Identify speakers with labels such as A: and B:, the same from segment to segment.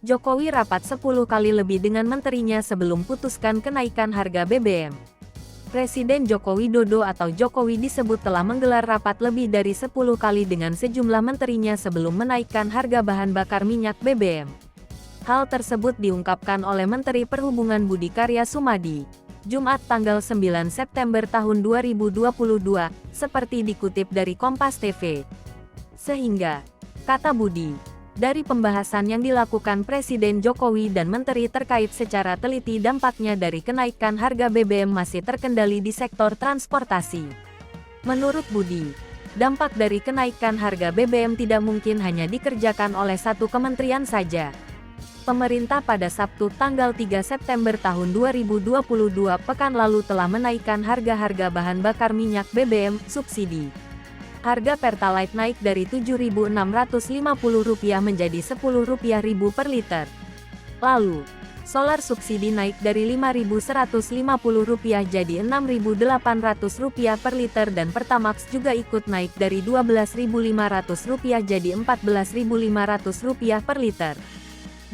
A: Jokowi rapat 10 kali lebih dengan menterinya sebelum putuskan kenaikan harga BBM. Presiden Joko Widodo atau Jokowi disebut telah menggelar rapat lebih dari 10 kali dengan sejumlah menterinya sebelum menaikkan harga bahan bakar minyak BBM. Hal tersebut diungkapkan oleh Menteri Perhubungan Budi Karya Sumadi, Jumat tanggal 9 September tahun 2022, seperti dikutip dari Kompas TV. Sehingga, kata Budi, dari pembahasan yang dilakukan Presiden Jokowi dan Menteri terkait secara teliti dampaknya dari kenaikan harga BBM masih terkendali di sektor transportasi. Menurut Budi, dampak dari kenaikan harga BBM tidak mungkin hanya dikerjakan oleh satu kementerian saja. Pemerintah pada Sabtu tanggal 3 September tahun 2022 pekan lalu telah menaikkan harga-harga bahan bakar minyak BBM subsidi. Harga Pertalite naik dari Rp7.650 menjadi Rp10.000 per liter. Lalu, solar subsidi naik dari Rp5.150 jadi Rp6.800 per liter dan Pertamax juga ikut naik dari Rp12.500 jadi Rp14.500 per liter.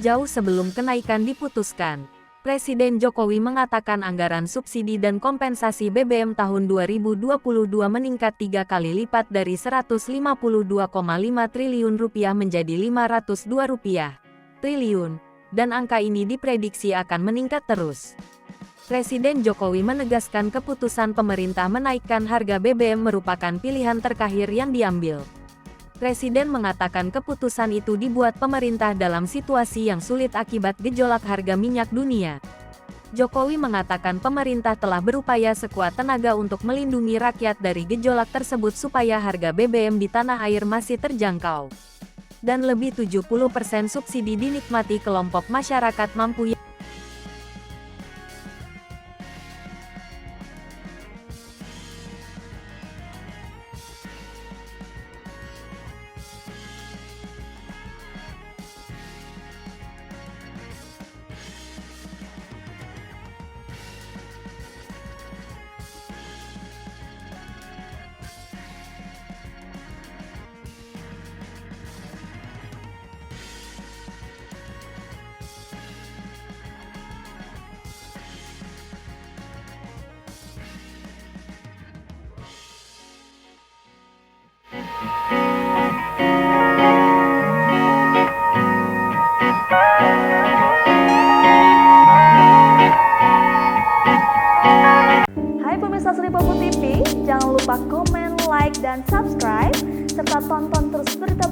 A: Jauh sebelum kenaikan diputuskan, Presiden Jokowi mengatakan anggaran subsidi dan kompensasi BBM tahun 2022 meningkat 3 kali lipat dari Rp152,5 triliun menjadi Rp502 triliun, dan angka ini diprediksi akan meningkat terus. Presiden Jokowi menegaskan keputusan pemerintah menaikkan harga BBM merupakan pilihan terkahir yang diambil. Presiden mengatakan keputusan itu dibuat pemerintah dalam situasi yang sulit akibat gejolak harga minyak dunia. Jokowi mengatakan pemerintah telah berupaya sekuat tenaga untuk melindungi rakyat dari gejolak tersebut supaya harga BBM di tanah air masih terjangkau. Dan lebih 70% subsidi dinikmati kelompok masyarakat mampu.
B: Hai pemirsa Sri Popo TV, jangan lupa komen, like, dan subscribe, serta tonton terus berita